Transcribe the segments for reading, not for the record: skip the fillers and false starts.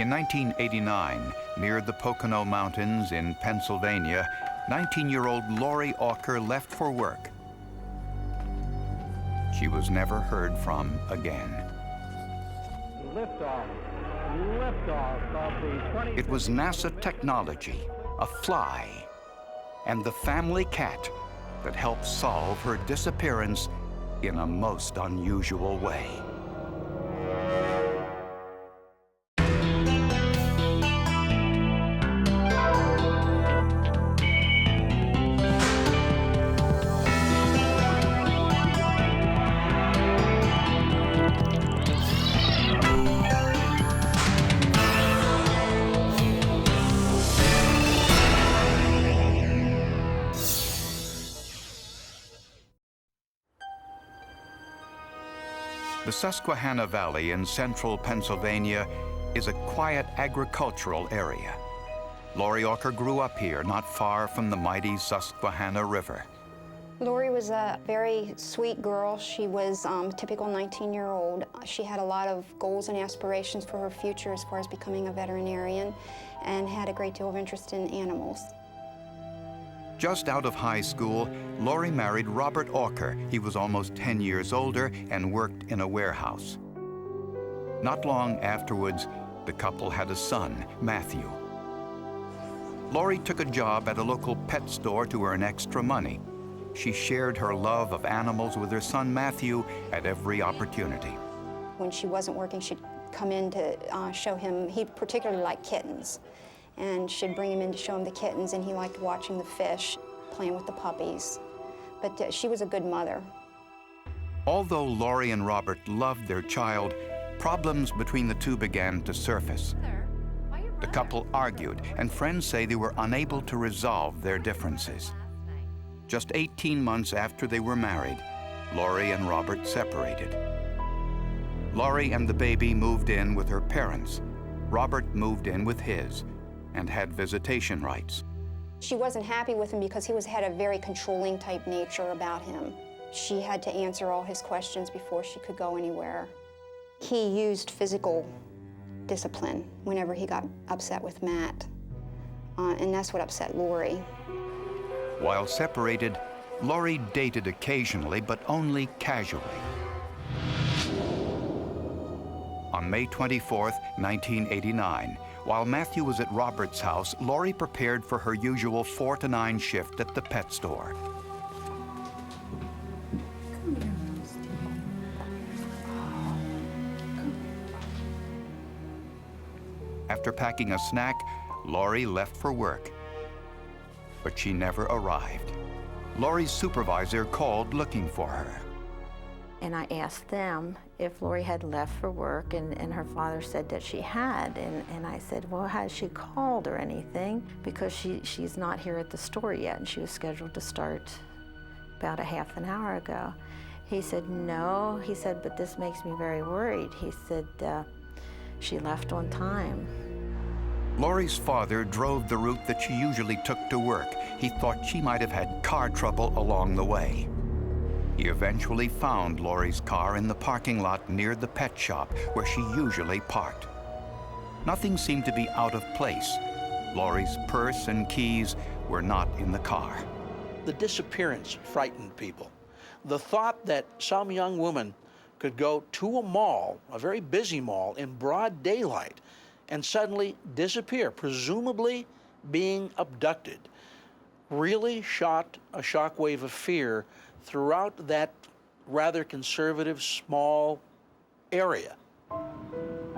In 1989, near the Pocono Mountains in Pennsylvania, 19-year-old Lori Auker left for work. She was never heard from again. Liftoff of the 20... It was NASA technology, a fly, and the family cat that helped solve her disappearance in a most unusual way. The Susquehanna Valley in central Pennsylvania is a quiet agricultural area. Lori Auker grew up here, not far from the mighty Susquehanna River. Lori was a very sweet girl. She was a typical 19-year-old. She had a lot of goals and aspirations for her future as far as becoming a veterinarian, and had a great deal of interest in animals. Just out of high school, Lori married Robert Auker. He was almost 10 years older and worked in a warehouse. Not long afterwards, the couple had a son, Matthew. Lori took a job at a local pet store to earn extra money. She shared her love of animals with her son, Matthew, at every opportunity. When she wasn't working, she'd come in to show him, he particularly liked kittens. And she'd bring him in to show him the kittens, and he liked watching the fish, playing with the puppies. But she was a good mother. Although Lori and Robert loved their child, problems between the two began to surface. The couple argued, and friends say they were unable to resolve their differences. Just 18 months after they were married, Lori and Robert separated. Lori and the baby moved in with her parents. Robert moved in with his and had visitation rights. She wasn't happy with him because he had a very controlling type nature about him. She had to answer all his questions before she could go anywhere. He used physical discipline whenever he got upset with Matt, and that's what upset Lori. While separated, Lori dated occasionally, but only casually. On May 24th, 1989, while Matthew was at Robert's house, Lori prepared for her usual 4 to 9 shift at the pet store. After packing a snack, Lori left for work, but she never arrived. Lori's supervisor called looking for her. And I asked them if Lori had left for work, and her father said that she had. And I said, well, has she called or anything? Because she's not here at the store yet, and she was scheduled to start about a half an hour ago. He said, no. He said, but this makes me very worried. He said, she left on time. Lori's father drove the route that she usually took to work. He thought she might have had car trouble along the way. He eventually found Lori's car in the parking lot near the pet shop where she usually parked. Nothing seemed to be out of place. Lori's purse and keys were not in the car. The disappearance frightened people. The thought that some young woman could go to a mall, a very busy mall, in broad daylight and suddenly disappear, presumably being abducted, really shot a shockwave of fear throughout that rather conservative, small area.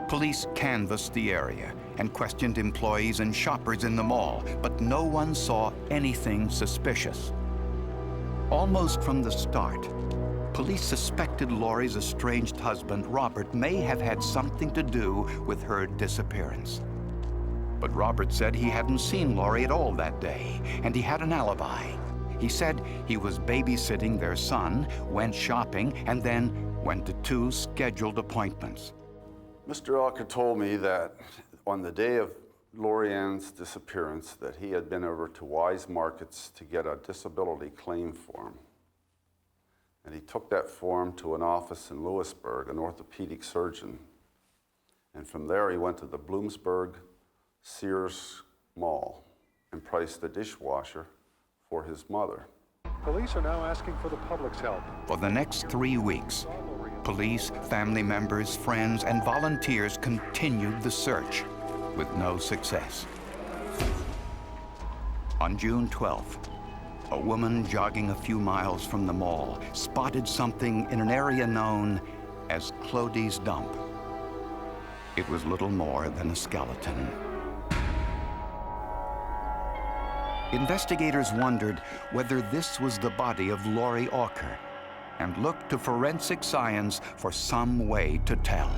Police canvassed the area and questioned employees and shoppers in the mall, but no one saw anything suspicious. Almost from the start, police suspected Lori's estranged husband, Robert, may have had something to do with her disappearance. But Robert said he hadn't seen Lori at all that day, and he had an alibi. He said he was babysitting their son, went shopping, and then went to 2 scheduled appointments. Mr. Auker told me that on the day of Lori Ann's disappearance that he had been over to Wise Markets to get a disability claim form. And he took that form to an office in Lewisburg, an orthopedic surgeon. And from there, he went to the Bloomsburg Sears Mall and priced a dishwasher for his mother. Police are now asking for the public's help. For the next 3 weeks, police, family members, friends, and volunteers continued the search with no success. On June 12th, a woman jogging a few miles from the mall spotted something in an area known as Clody's Dump. It was little more than a skeleton. Investigators wondered whether this was the body of Lori Auker and looked to forensic science for some way to tell.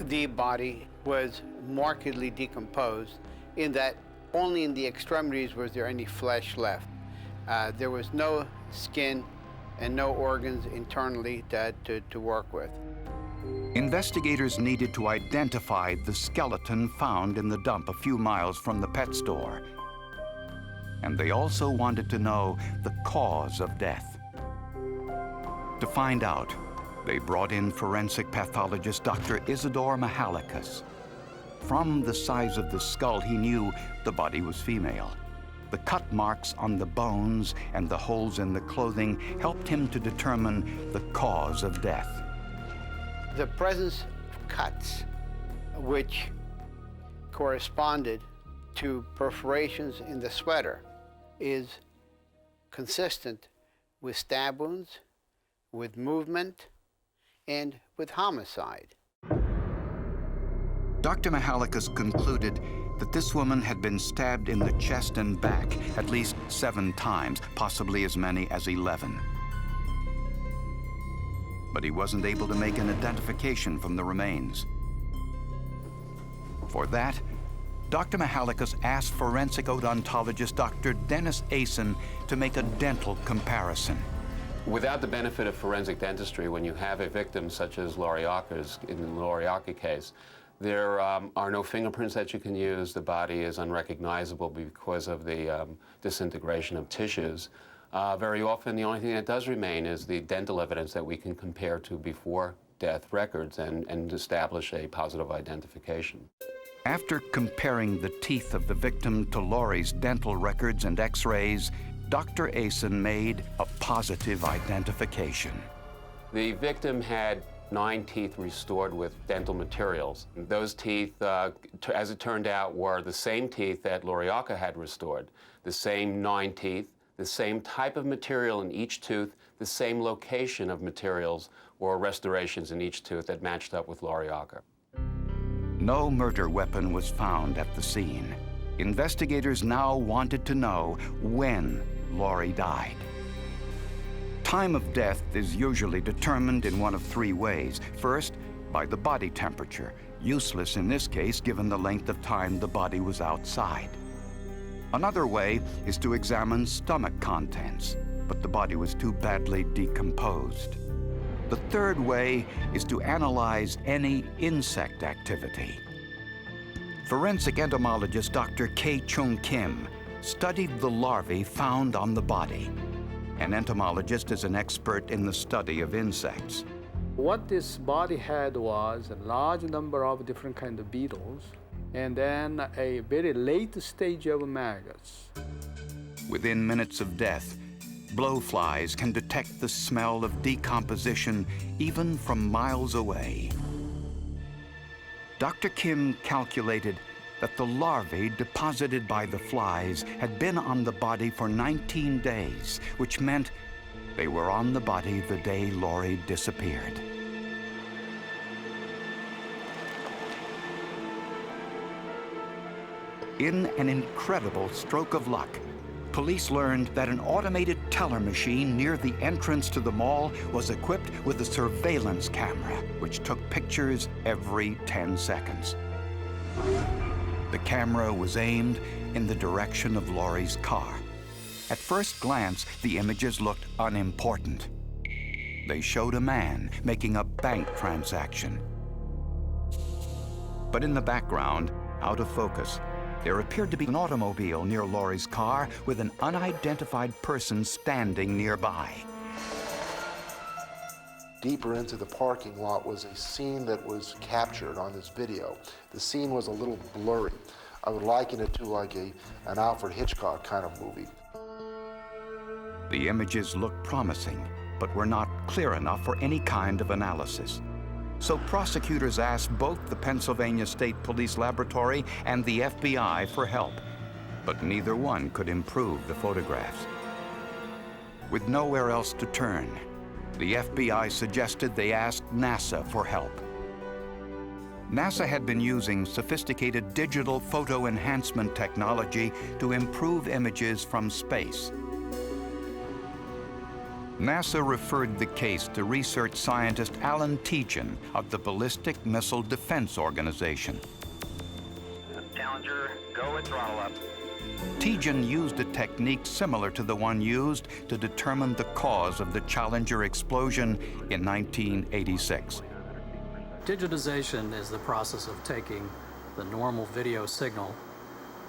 The body was markedly decomposed in that only in the extremities was there any flesh left. There was no skin and no organs internally to work with. Investigators needed to identify the skeleton found in the dump a few miles from the pet store. And they also wanted to know the cause of death. To find out, they brought in forensic pathologist Dr. Isidore Mahalikas. From the size of the skull, he knew the body was female. The cut marks on the bones and the holes in the clothing helped him to determine the cause of death. The presence of cuts, which corresponded to perforations in the sweater, is consistent with stab wounds, with movement, and with homicide. Dr. Mahalikas concluded that this woman had been stabbed in the chest and back at least 7 times, possibly as many as 11. But he wasn't able to make an identification from the remains. For that, Dr. Mahalikas asked forensic odontologist Dr. Dennis Asen to make a dental comparison. Without the benefit of forensic dentistry, when you have a victim such as Lori Auker's, in the Lori Auker case, there are no fingerprints that you can use. The body is unrecognizable because of the disintegration of tissues. Very often, the only thing that does remain is the dental evidence that we can compare to before death records and establish a positive identification. After comparing the teeth of the victim to Lori's dental records and x-rays, Dr. Asen made a positive identification. The victim had 9 teeth restored with dental materials. Those teeth, as it turned out, were the same teeth that Lori Auker had restored. The same 9 teeth, the same type of material in each tooth, the same location of materials or restorations in each tooth that matched up with Lori Auker. No murder weapon was found at the scene. Investigators now wanted to know when Lori died. Time of death is usually determined in one of 3 ways. First, by the body temperature, useless in this case given the length of time the body was outside. Another way is to examine stomach contents, but the body was too badly decomposed. The third way is to analyze any insect activity. Forensic entomologist Dr. K. Chung Kim studied the larvae found on the body. An entomologist is an expert in the study of insects. What this body had was a large number of different kinds of beetles, and then a very late stage of maggots. Within minutes of death, blowflies can detect the smell of decomposition even from miles away. Dr. Kim calculated that the larvae deposited by the flies had been on the body for 19 days, which meant they were on the body the day Lori disappeared. In an incredible stroke of luck, police learned that an automated teller machine near the entrance to the mall was equipped with a surveillance camera, which took pictures every 10 seconds. The camera was aimed in the direction of Lori's car. At first glance, the images looked unimportant. They showed a man making a bank transaction. But in the background, out of focus, there appeared to be an automobile near Lori's car with an unidentified person standing nearby. deeper into the parking lot was a scene that was captured on this video. The scene was a little blurry. I would liken it to like an Alfred Hitchcock kind of movie. The images looked promising, but were not clear enough for any kind of analysis. So prosecutors asked both the Pennsylvania State Police Laboratory and the FBI for help, but neither one could improve the photographs. With nowhere else to turn, the FBI suggested they ask NASA for help. NASA had been using sophisticated digital photo enhancement technology to improve images from space. NASA referred the case to research scientist Alan Tejan of the Ballistic Missile Defense Organization. Challenger, go with throttle up. Tejan used a technique similar to the one used to determine the cause of the Challenger explosion in 1986. Digitization is the process of taking the normal video signal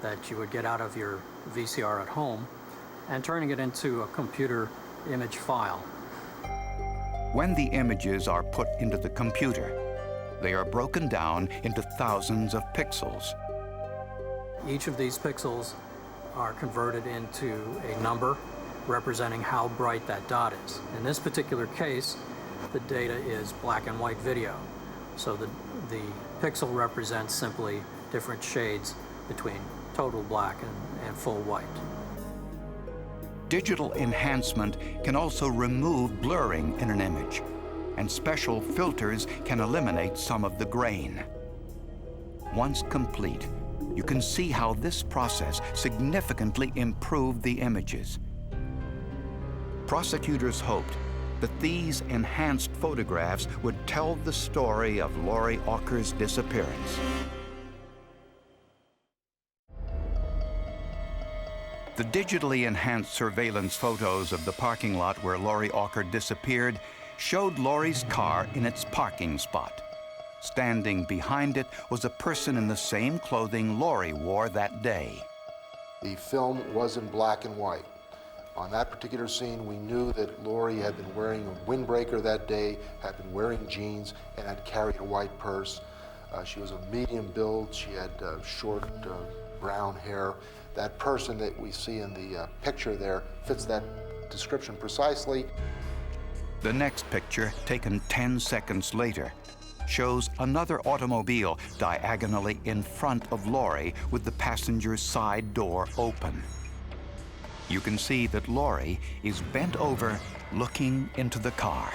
that you would get out of your VCR at home and turning it into a computer image file. When the images are put into the computer, they are broken down into thousands of pixels. Each of these pixels are converted into a number representing how bright that dot is. In this particular case, the data is black and white video. So the pixel represents simply different shades between total black and full white. Digital enhancement can also remove blurring in an image, and special filters can eliminate some of the grain. Once complete, you can see how this process significantly improved the images. Prosecutors hoped that these enhanced photographs would tell the story of Lori Auker's disappearance. The digitally enhanced surveillance photos of the parking lot where Lori Auker disappeared showed Lori's car in its parking spot. Standing behind it was a person in the same clothing Lori wore that day. The film was in black and white. On that particular scene, we knew that Lori had been wearing a windbreaker that day, had been wearing jeans, and had carried a white purse. She was of medium build. She had short brown hair. That person that we see in the picture there fits that description precisely. The next picture, taken 10 seconds later, shows another automobile diagonally in front of Lori with the passenger's side door open. You can see that Lori is bent over looking into the car.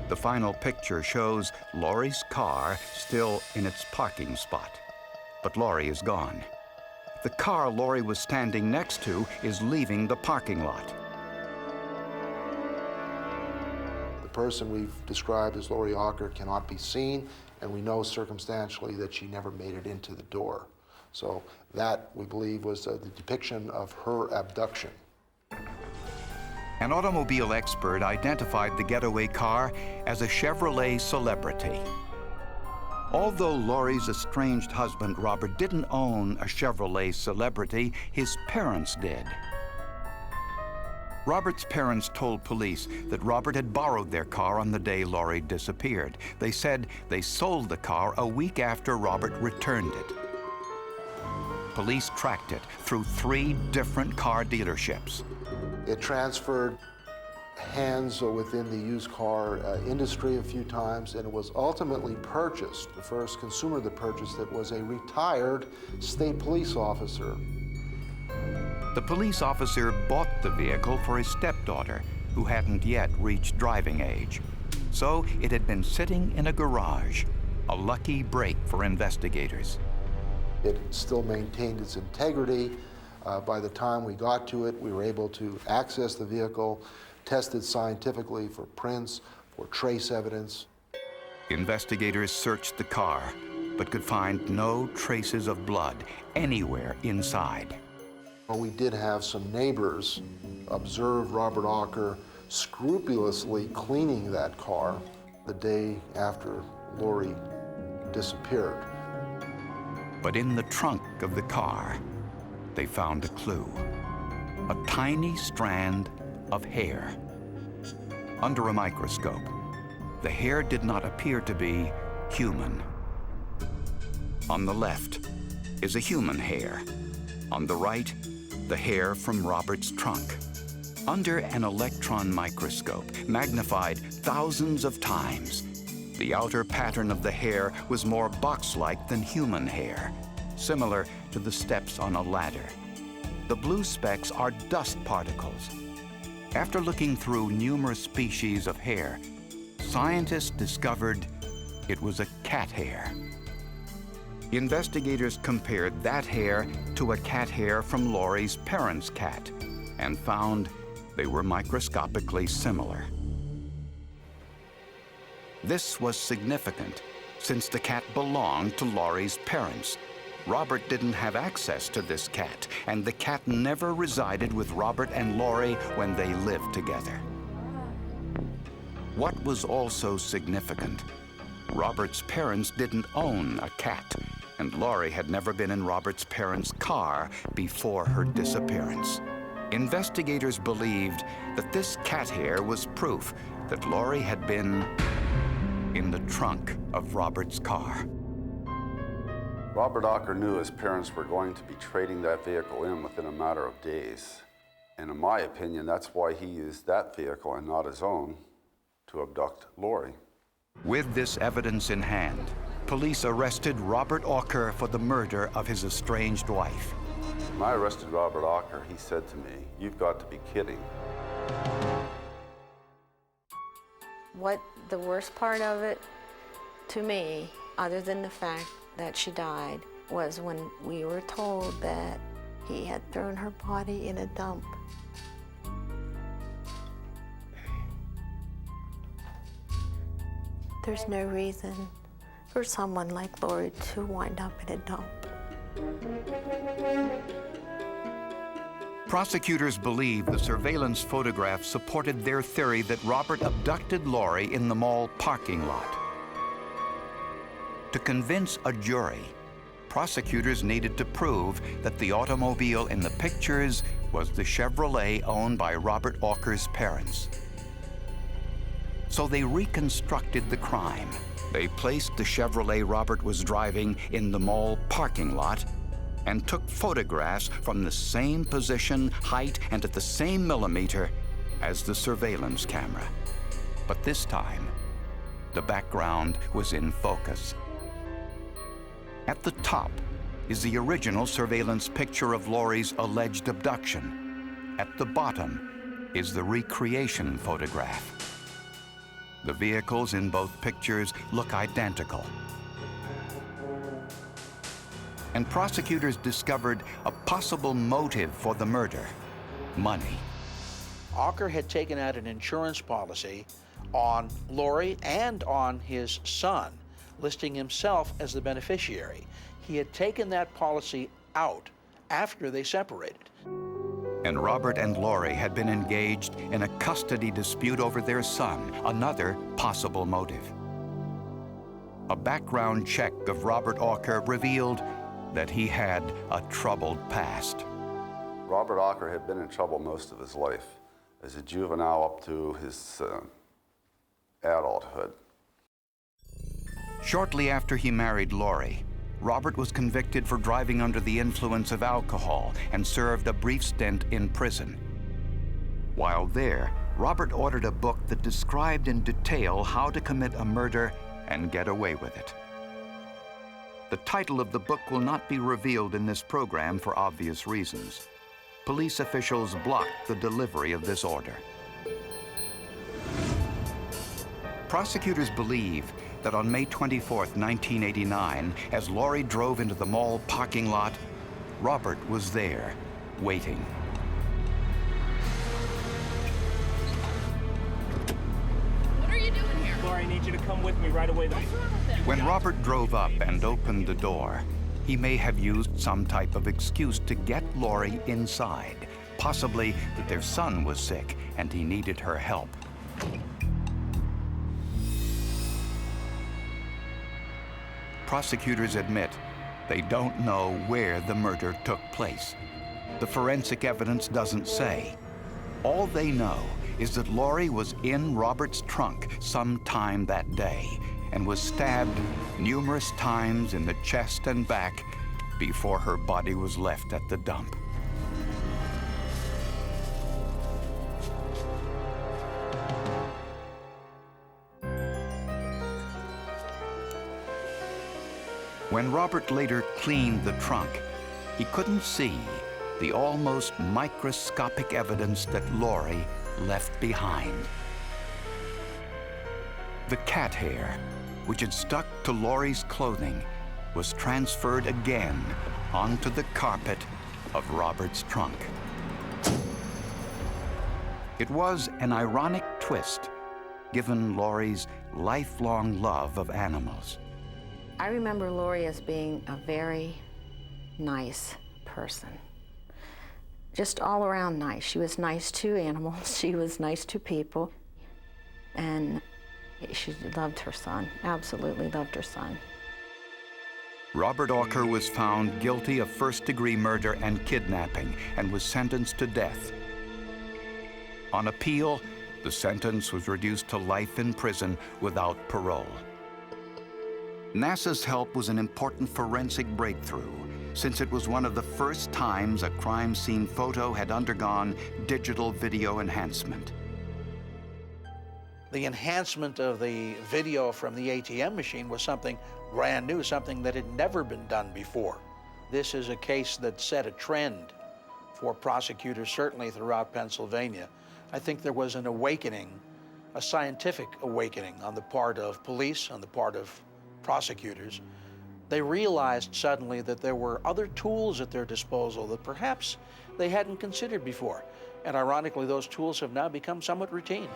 The final picture shows Lori's car still in its parking spot, but Lori is gone. The car Lori was standing next to is leaving the parking lot. The person we've described as Lori Auker cannot be seen, and we know circumstantially that she never made it into the door. So that, we believe, was the depiction of her abduction. An automobile expert identified the getaway car as a Chevrolet Celebrity. Although Lori's estranged husband, Robert, didn't own a Chevrolet Celebrity, his parents did. Robert's parents told police that Robert had borrowed their car on the day Lori disappeared. They said they sold the car a week after Robert returned it. Police tracked it through 3 different car dealerships. It transferred hands within the used car industry a few times, and it was ultimately purchased. The first consumer that purchased it was a retired state police officer. The police officer bought the vehicle for his stepdaughter, who hadn't yet reached driving age. So it had been sitting in a garage, a lucky break for investigators. It still maintained its integrity. By the time we got to it, we were able to access the vehicle, test it scientifically for prints, for trace evidence. Investigators searched the car, but could find no traces of blood anywhere inside. We did have some neighbors observe Robert Auker scrupulously cleaning that car the day after Lori disappeared. But in the trunk of the car, they found a clue, a tiny strand of hair. Under a microscope, the hair did not appear to be human. On the left is a human hair. On the right, the hair from Robert's trunk. Under an electron microscope, magnified thousands of times, the outer pattern of the hair was more box-like than human hair, similar to the steps on a ladder. The blue specks are dust particles. After looking through numerous species of hair, scientists discovered it was a cat hair. Investigators compared that hair to a cat hair from Lori's parents' cat and found they were microscopically similar. This was significant since the cat belonged to Lori's parents. Robert didn't have access to this cat, and the cat never resided with Robert and Lori when they lived together. What was also significant, Robert's parents didn't own a cat, and Lori had never been in Robert's parents' car before her disappearance. Investigators believed that this cat hair was proof that Lori had been in the trunk of Robert's car. Robert Auker knew his parents were going to be trading that vehicle in within a matter of days. And in my opinion, that's why he used that vehicle and not his own to abduct Lori. With this evidence in hand, police arrested Robert Auker for the murder of his estranged wife. When I arrested Robert Auker, he said to me, "You've got to be kidding." What the worst part of it to me, other than the fact that she died, was when we were told that he had thrown her body in a dump. There's no reason for someone like Lori to wind up in a dump. Prosecutors believe the surveillance photographs supported their theory that Robert abducted Lori in the mall parking lot. To convince a jury, prosecutors needed to prove that the automobile in the pictures was the Chevrolet owned by Robert Auker's parents. So they reconstructed the crime. They placed the Chevrolet Robert was driving in the mall parking lot and took photographs from the same position, height, and at the same millimeter as the surveillance camera. But this time, the background was in focus. At the top is the original surveillance picture of Lori's alleged abduction. At the bottom is the recreation photograph. The vehicles in both pictures look identical. And prosecutors discovered a possible motive for the murder: money. Auker had taken out an insurance policy on Lori and on his son, listing himself as the beneficiary. He had taken that policy out after they separated. And Robert and Lori had been engaged in a custody dispute over their son, another possible motive. A background check of Robert Auker revealed that he had a troubled past. Robert Auker had been in trouble most of his life, as a juvenile up to his adulthood. Shortly after he married Lori, Robert was convicted for driving under the influence of alcohol and served a brief stint in prison. While there, Robert ordered a book that described in detail how to commit a murder and get away with it. The title of the book will not be revealed in this program for obvious reasons. Police officials blocked the delivery of this order. Prosecutors believe that on May 24, 1989, as Lori drove into the mall parking lot, Robert was there, waiting. What are you doing here? Lori, I need you to come with me right away. What's wrong with him? When Robert drove up and opened the door, he may have used some type of excuse to get Lori inside, possibly that their son was sick and he needed her help. Prosecutors admit they don't know where the murder took place. The forensic evidence doesn't say. All they know is that Lori was in Robert's trunk sometime that day and was stabbed numerous times in the chest and back before her body was left at the dump. When Robert later cleaned the trunk, he couldn't see the almost microscopic evidence that Lori left behind. The cat hair, which had stuck to Lori's clothing, was transferred again onto the carpet of Robert's trunk. It was an ironic twist, given Lori's lifelong love of animals. I remember Lori as being a very nice person. Just all around nice. She was nice to animals, she was nice to people, and she loved her son, absolutely loved her son. Robert Auker was found guilty of first-degree murder and kidnapping and was sentenced to death. On appeal, the sentence was reduced to life in prison without parole. NASA's help was an important forensic breakthrough, since it was one of the first times a crime scene photo had undergone digital video enhancement. The enhancement of the video from the ATM machine was something brand new, something that had never been done before. This is a case that set a trend for prosecutors, certainly throughout Pennsylvania. I think there was an awakening, a scientific awakening on the part of police, on the part of prosecutors. They realized suddenly that there were other tools at their disposal that perhaps they hadn't considered before. And ironically, those tools have now become somewhat routine.